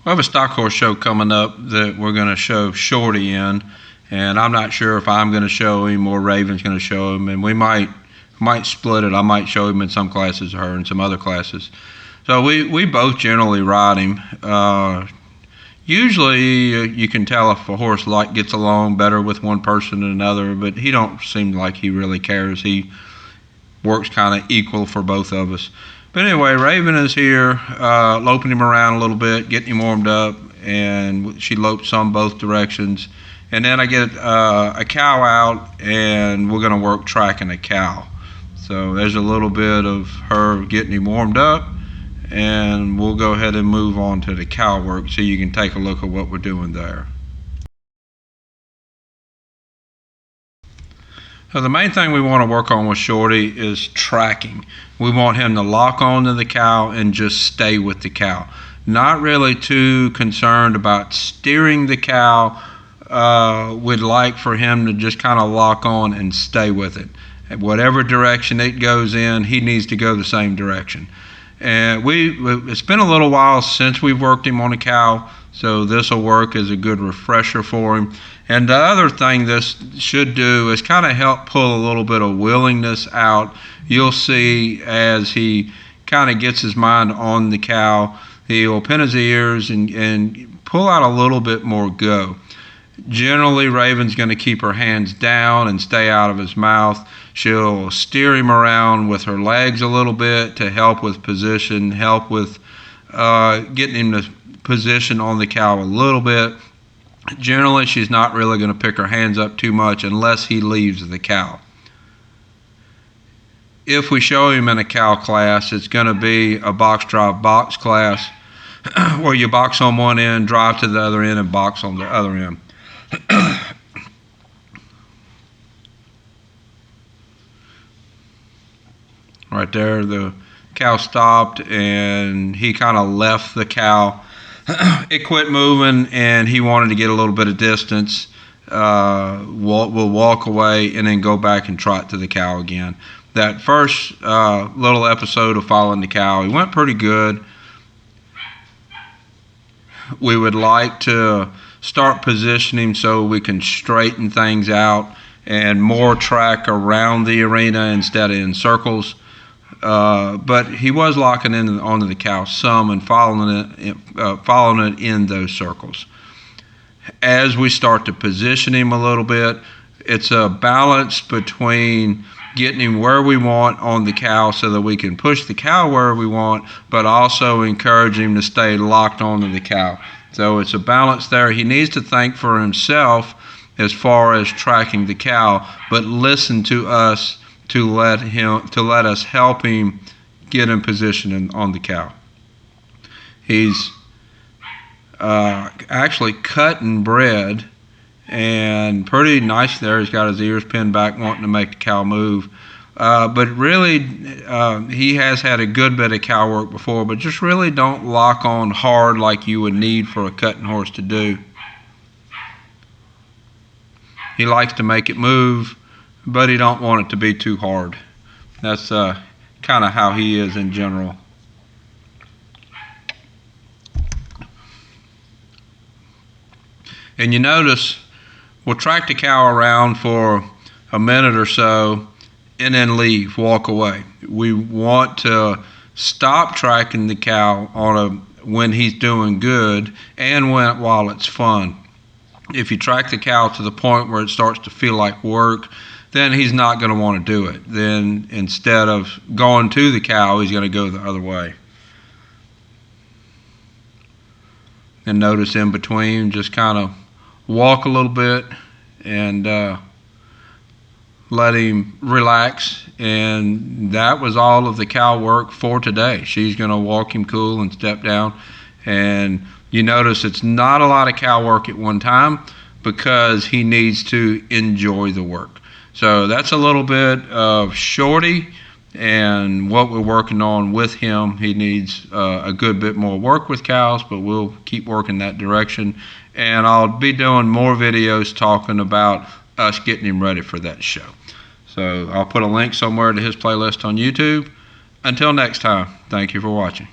We have a stock horse show coming up that we're going to show Shorty in, and I'm not sure if I'm going to show him or Raven's going to show him, and we might split it. I might show him in some classes, her in some other classes. So we both generally ride him. Usually you can tell if a horse gets along better with one person than another, but he don't seem like he really cares. He works kind of equal for both of us. But anyway, Raven is here, loping him around a little bit, getting him warmed up, and she lopes some both directions. And then I get a cow out, and we're going to work tracking a cow. So there's a little bit of her getting him warmed up, and we'll go ahead and move on to the cow work so you can take a look at what we're doing there. So the main thing we want to work on with Shorty is tracking. We want him to lock onto the cow and just stay with the cow. Not really too concerned about steering the cow. We'd like for him to just kind of lock on and stay with it. Whatever direction it goes in, he needs to go the same direction. And it's been a little while since we've worked him on a cow, so this will work as a good refresher for him. And the other thing this should do is kind of help pull a little bit of willingness out. You'll see as he kind of gets his mind on the cow, he'll pin his ears and pull out a little bit more go. Generally, Raven's going to keep her hands down and stay out of his mouth. She'll steer him around with her legs a little bit to help with position, help with getting him to position on the cow a little bit. Generally, she's not really going to pick her hands up too much unless he leaves the cow. If we show him in a cow class, it's going to be a box drive box class where you box on one end, drive to the other end, and box on the other end. Right there, the cow stopped and he kind of left the cow. It quit moving and he wanted to get a little bit of distance. We'll walk away and then go back and trot to the cow again. That first little episode of following the cow, he went pretty good. We would like to start positioning so we can straighten things out and more track around the arena instead of in circles. But he was locking in onto the cow some and following it in those circles. As we start to position him a little bit, it's a balance between getting him where we want on the cow so that we can push the cow where we want, but also encourage him to stay locked onto the cow. So it's a balance there. He needs to think for himself as far as tracking the cow, but listen to us to let us help him get in position on the cow. He's actually cut and bred and pretty nice there. He's got his ears pinned back wanting to make the cow move. But really, he has had a good bit of cow work before, but just really don't lock on hard like you would need for a cutting horse to do. He likes to make it move, but he don't want it to be too hard. That's kind of how he is in general. And you notice we'll track the cow around for a minute or so and then leave, walk away. We want to stop tracking the cow when he's doing good and while it's fun. If you track the cow to the point where it starts to feel like work, then he's not going to want to do it. Then instead of going to the cow, he's going to go the other way. And notice in between, just kind of walk a little bit and let him relax. And that was all of the cow work for today. She's going to walk him cool and step down. And you notice it's not a lot of cow work at one time because he needs to enjoy the work. So that's a little bit of Shorty and what we're working on with him. He needs a good bit more work with cows, but we'll keep working that direction. And I'll be doing more videos talking about us getting him ready for that show. So I'll put a link somewhere to his playlist on YouTube. Until next time, thank you for watching.